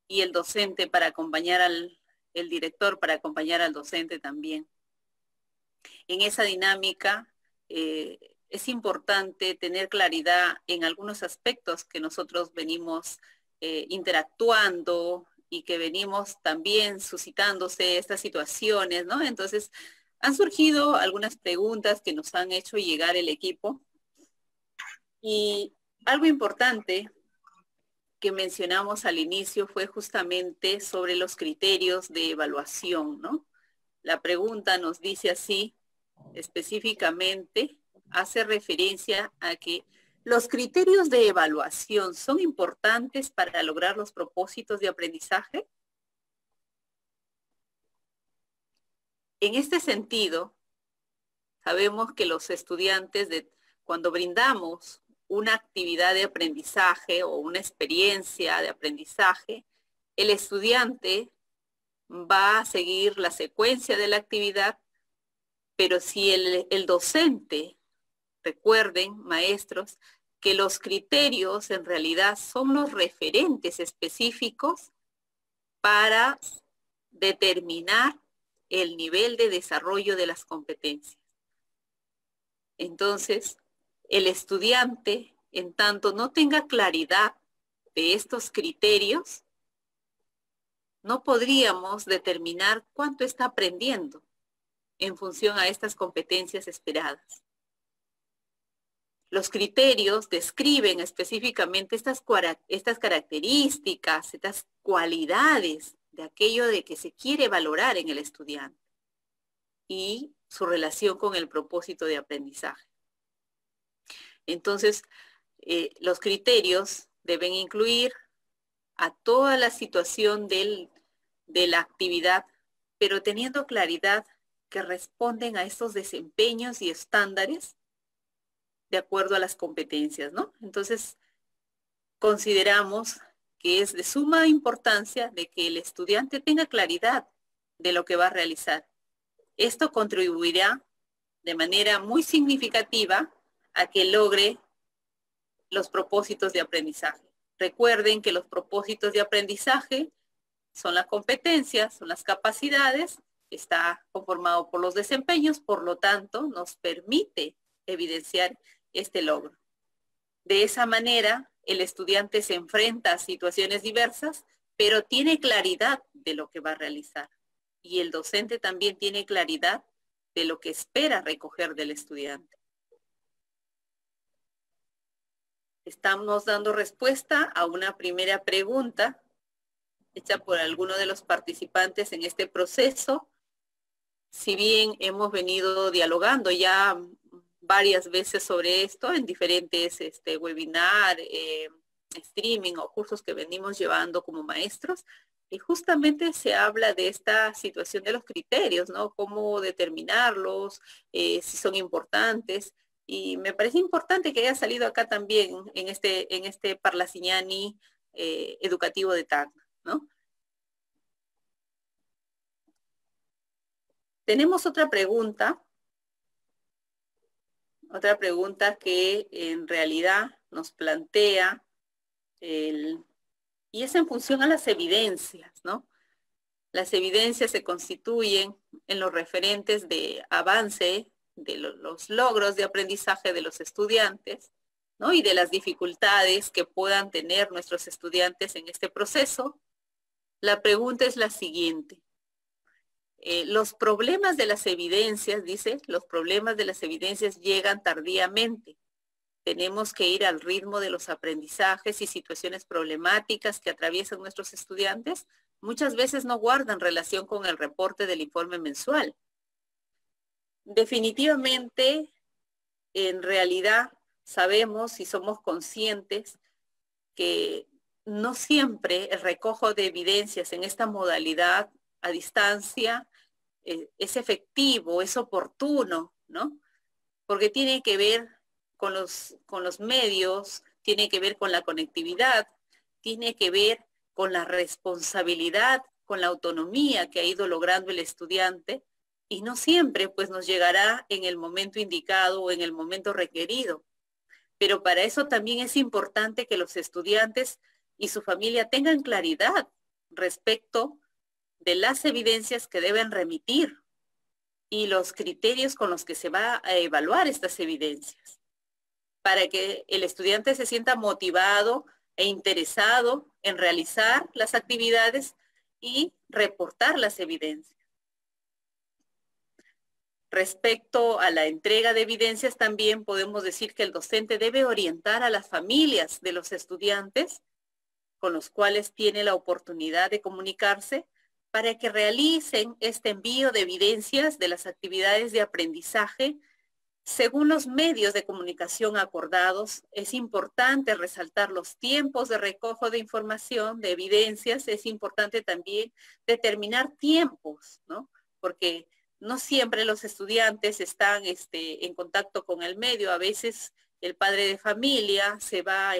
y el docente para acompañar el director para acompañar al docente también. En esa dinámica es importante tener claridad en algunos aspectos que nosotros venimos interactuando y que venimos también suscitándose estas situaciones, ¿no? Entonces, han surgido algunas preguntas que nos han hecho llegar el equipo y algo importante que mencionamos al inicio fue justamente sobre los criterios de evaluación, ¿no? La pregunta nos dice así, específicamente, hace referencia a que los criterios de evaluación son importantes para lograr los propósitos de aprendizaje. En este sentido, sabemos que los estudiantes, cuando brindamos una actividad de aprendizaje o una experiencia de aprendizaje, el estudiante va a seguir la secuencia de la actividad, pero si el docente, recuerden, maestros, que los criterios en realidad son los referentes específicos para determinar el nivel de desarrollo de las competencias. Entonces, el estudiante, en tanto no tenga claridad de estos criterios, no podríamos determinar cuánto está aprendiendo en función a estas competencias esperadas. Los criterios describen específicamente estas características, estas cualidades de aquello de que se quiere valorar en el estudiante y su relación con el propósito de aprendizaje. Entonces, los criterios deben incluir a toda la situación de la actividad, pero teniendo claridad que responden a estos desempeños y estándares de acuerdo a las competencias, ¿no? Entonces, consideramos que es de suma importancia de que el estudiante tenga claridad de lo que va a realizar. Esto contribuirá de manera muy significativa a que logre los propósitos de aprendizaje. Recuerden que los propósitos de aprendizaje son las competencias, son las capacidades, está conformado por los desempeños, por lo tanto, nos permite evidenciar este logro. De esa manera, el estudiante se enfrenta a situaciones diversas, pero tiene claridad de lo que va a realizar. Y el docente también tiene claridad de lo que espera recoger del estudiante. Estamos dando respuesta a una primera pregunta hecha por alguno de los participantes en este proceso. Si bien hemos venido dialogando ya varias veces sobre esto en diferentes webinar, streaming o cursos que venimos llevando como maestros, y justamente se habla de esta situación de los criterios, ¿no? Cómo determinarlos, si son importantes. Y me parece importante que haya salido acá también en este Parlasignani educativo de Tacna, ¿no? Tenemos otra pregunta que en realidad nos plantea, y es en función a las evidencias, ¿no? Las evidencias se constituyen en los referentes de avance de los logros de aprendizaje de los estudiantes, ¿no? Y de las dificultades que puedan tener nuestros estudiantes en este proceso. La pregunta es la siguiente. Los problemas de las evidencias, dice, los problemas de las evidencias llegan tardíamente. Tenemos que ir al ritmo de los aprendizajes y situaciones problemáticas que atraviesan nuestros estudiantes. Muchas veces no guardan relación con el reporte del informe mensual. Definitivamente, en realidad, sabemos y somos conscientes que no siempre el recojo de evidencias en esta modalidad a distancia es efectivo, es oportuno, ¿no? Porque tiene que ver con los medios, tiene que ver con la conectividad, tiene que ver con la responsabilidad, con la autonomía que ha ido logrando el estudiante, y no siempre pues nos llegará en el momento indicado o en el momento requerido. Pero para eso también es importante que los estudiantes y su familia tengan claridad respecto de las evidencias que deben remitir y los criterios con los que se va a evaluar estas evidencias, para que el estudiante se sienta motivado e interesado en realizar las actividades y reportar las evidencias. Respecto a la entrega de evidencias, también podemos decir que el docente debe orientar a las familias de los estudiantes con los cuales tiene la oportunidad de comunicarse para que realicen este envío de evidencias de las actividades de aprendizaje según los medios de comunicación acordados. Es importante resaltar los tiempos de recojo de información, de evidencias. Es importante también determinar tiempos, ¿no? Porque no siempre los estudiantes están en contacto con el medio. A veces el padre de familia se va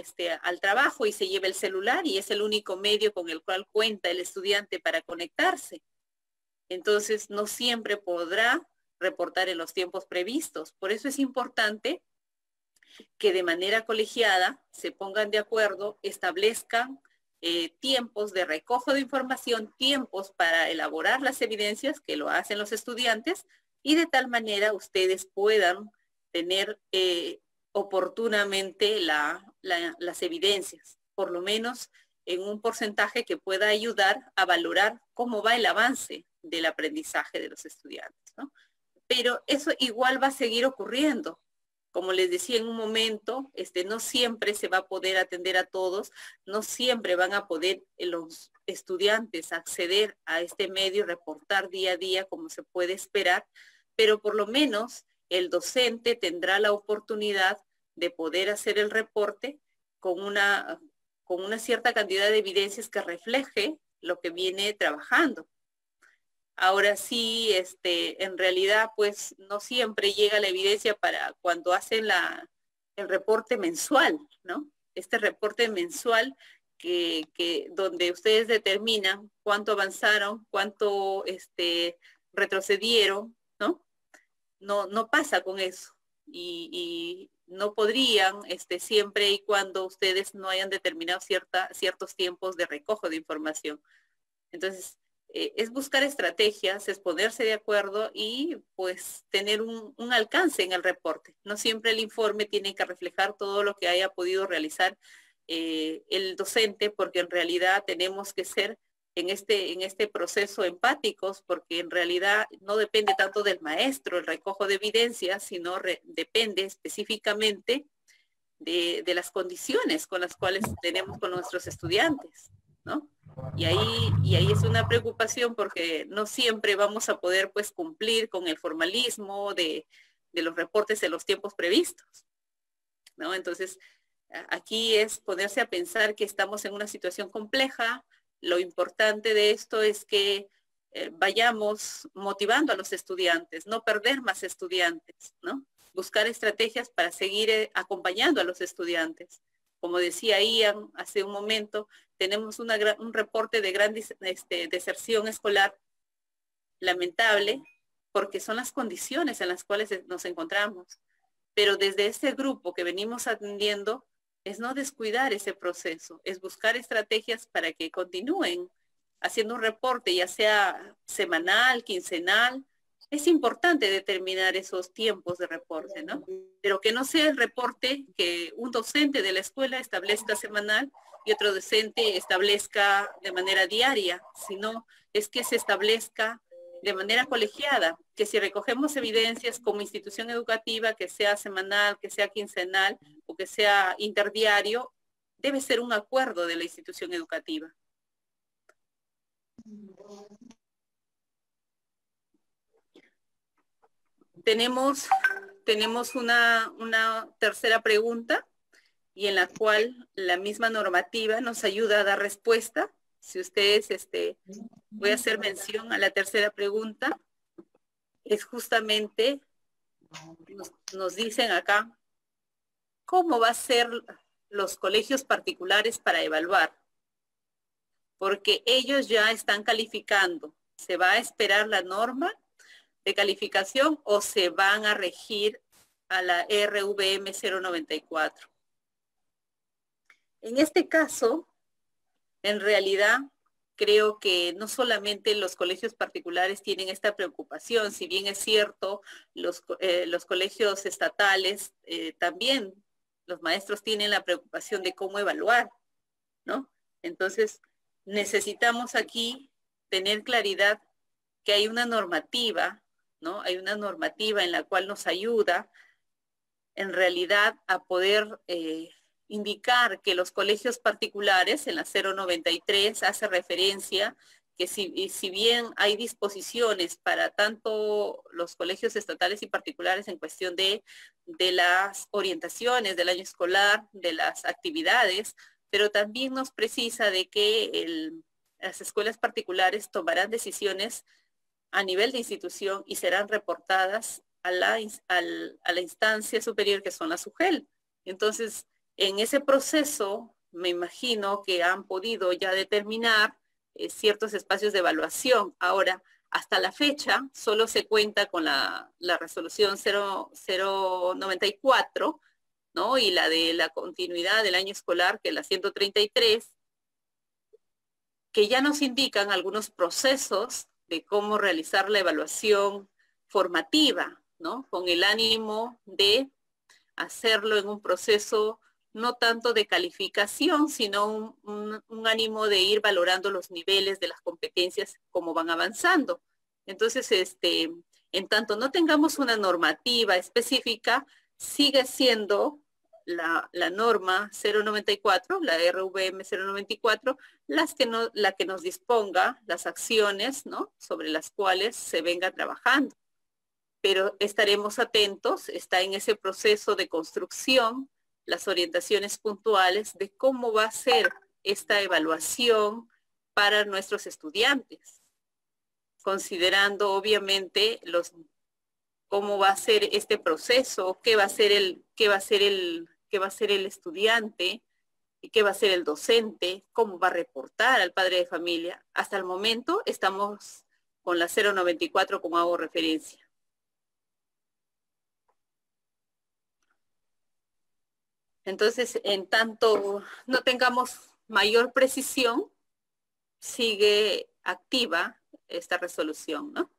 al trabajo y se lleva el celular y es el único medio con el cual cuenta el estudiante para conectarse. Entonces, no siempre podrá reportar en los tiempos previstos. Por eso es importante que de manera colegiada se pongan de acuerdo, establezcan tiempos de recojo de información, tiempos para elaborar las evidencias, que lo hacen los estudiantes, y de tal manera ustedes puedan tener oportunamente las evidencias. Por lo menos en un porcentaje que pueda ayudar a valorar cómo va el avance del aprendizaje de los estudiantes, ¿no? Pero eso igual va a seguir ocurriendo. Como les decía en un momento, no siempre se va a poder atender a todos, no siempre van a poder los estudiantes acceder a este medio, reportar día a día como se puede esperar, pero por lo menos el docente tendrá la oportunidad de poder hacer el reporte con una cierta cantidad de evidencias que refleje lo que viene trabajando. Ahora sí, en realidad, pues no siempre llega la evidencia para cuando hacen el reporte mensual, ¿no? Este reporte mensual donde ustedes determinan cuánto avanzaron, cuánto retrocedieron, ¿no? No pasa con eso. Y no podrían, siempre y cuando ustedes no hayan determinado ciertos tiempos de recojo de información. Entonces, es buscar estrategias, es ponerse de acuerdo y pues tener un alcance en el reporte. No siempre el informe tiene que reflejar todo lo que haya podido realizar el docente, porque en realidad tenemos que ser en este proceso empáticos, porque en realidad no depende tanto del maestro el recojo de evidencias, sino depende específicamente de las condiciones con las cuales tenemos con nuestros estudiantes, ¿no? Y ahí es una preocupación porque no siempre vamos a poder pues cumplir con el formalismo de los reportes en los tiempos previstos, ¿no? Entonces, aquí es ponerse a pensar que estamos en una situación compleja. Lo importante de esto es que vayamos motivando a los estudiantes, no perder más estudiantes, ¿no? Buscar estrategias para seguir acompañando a los estudiantes. Como decía Ian hace un momento, tenemos un reporte de gran deserción escolar lamentable, porque son las condiciones en las cuales nos encontramos. Pero desde este grupo que venimos atendiendo, es no descuidar ese proceso, es buscar estrategias para que continúen haciendo un reporte, ya sea semanal, quincenal. Es importante determinar esos tiempos de reporte, ¿no? Pero que no sea el reporte que un docente de la escuela establezca semanal y otro docente establezca de manera diaria, sino es que se establezca de manera colegiada, que si recogemos evidencias como institución educativa, que sea semanal, que sea quincenal o que sea interdiario, debe ser un acuerdo de la institución educativa. Tenemos una tercera pregunta y en la cual la misma normativa nos ayuda a dar respuesta. Si ustedes, voy a hacer mención a la tercera pregunta, es justamente, nos dicen acá, ¿cómo va a ser los colegios particulares para evaluar? Porque ellos ya están calificando. ¿Se va a esperar la norma de calificación o se van a regir a la RVM 094? En este caso, en realidad, creo que no solamente los colegios particulares tienen esta preocupación, si bien es cierto, los colegios estatales también, los maestros tienen la preocupación de cómo evaluar, ¿no? Entonces, necesitamos aquí tener claridad que hay una normativa, ¿no? Hay una normativa en la cual nos ayuda en realidad a poder indicar que los colegios particulares en la 093 hace referencia que si bien hay disposiciones para tanto los colegios estatales y particulares en cuestión de las orientaciones del año escolar, de las actividades, pero también nos precisa de que las escuelas particulares tomarán decisiones a nivel de institución y serán reportadas a la instancia superior que son las UGEL. Entonces, en ese proceso, me imagino que han podido ya determinar ciertos espacios de evaluación. Ahora, hasta la fecha, solo se cuenta con la resolución 094, ¿no? Y la de la continuidad del año escolar, que es la 133, que ya nos indican algunos procesos de cómo realizar la evaluación formativa, ¿no? Con el ánimo de hacerlo en un proceso no tanto de calificación, sino un ánimo de ir valorando los niveles de las competencias como van avanzando. Entonces, en tanto no tengamos una normativa específica, sigue siendo la norma 094, la RVM 094, la que nos disponga las acciones, ¿no?, sobre las cuales se venga trabajando. Pero estaremos atentos, está en ese proceso de construcción, las orientaciones puntuales de cómo va a ser esta evaluación para nuestros estudiantes, considerando obviamente cómo va a ser este proceso, qué va a ser el estudiante, y qué va a ser el docente, cómo va a reportar al padre de familia. Hasta el momento estamos con la 094 como hago referencia. Entonces, en tanto no tengamos mayor precisión, sigue activa esta resolución, ¿no?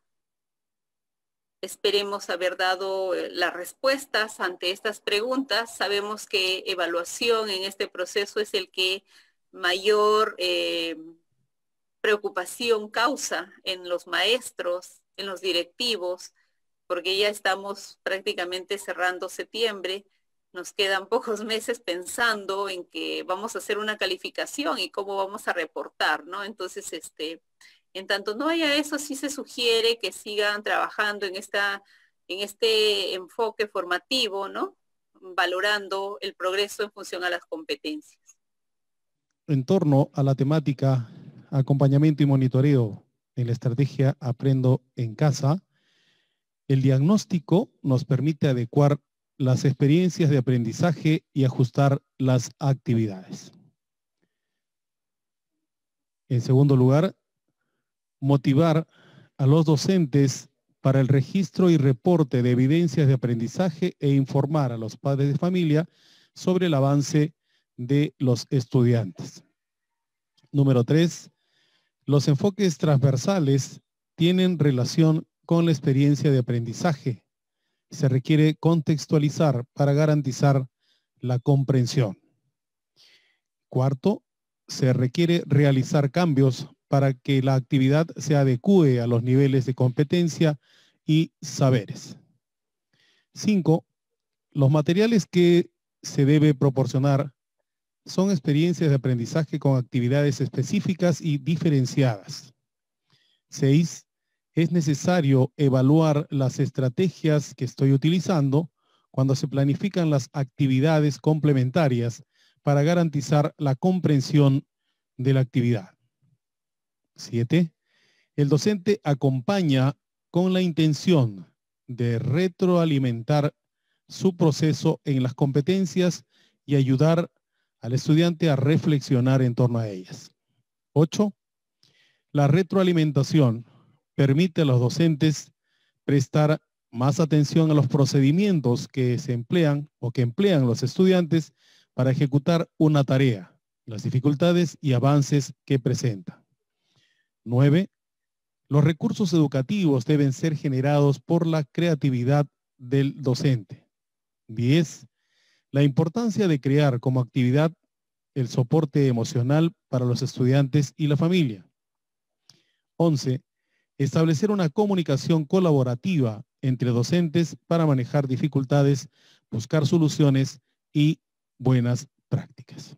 Esperemos haber dado las respuestas ante estas preguntas. Sabemos que evaluación en este proceso es el que mayor preocupación causa en los maestros, en los directivos, porque ya estamos prácticamente cerrando septiembre. Nos quedan pocos meses pensando en que vamos a hacer una calificación y cómo vamos a reportar, ¿no? Entonces, en tanto no haya eso, sí se sugiere que sigan trabajando en este enfoque formativo, ¿no?, valorando el progreso en función a las competencias. En torno a la temática acompañamiento y monitoreo en la estrategia Aprendo en Casa, el diagnóstico nos permite adecuar las experiencias de aprendizaje y ajustar las actividades. En segundo lugar, motivar a los docentes para el registro y reporte de evidencias de aprendizaje e informar a los padres de familia sobre el avance de los estudiantes. Número 3, los enfoques transversales tienen relación con la experiencia de aprendizaje. Se requiere contextualizar para garantizar la comprensión. Cuarto, se requiere realizar cambios para que la actividad se adecue a los niveles de competencia y saberes. 5, los materiales que se debe proporcionar son experiencias de aprendizaje con actividades específicas y diferenciadas. 6, es necesario evaluar las estrategias que estoy utilizando cuando se planifican las actividades complementarias para garantizar la comprensión de la actividad. 7, el docente acompaña con la intención de retroalimentar su proceso en las competencias y ayudar al estudiante a reflexionar en torno a ellas. 8, la retroalimentación permite a los docentes prestar más atención a los procedimientos que se emplean o que emplean los estudiantes para ejecutar una tarea, las dificultades y avances que presenta. 9, los recursos educativos deben ser generados por la creatividad del docente. 10, la importancia de crear como actividad el soporte emocional para los estudiantes y la familia. 11, establecer una comunicación colaborativa entre docentes para manejar dificultades, buscar soluciones y buenas prácticas.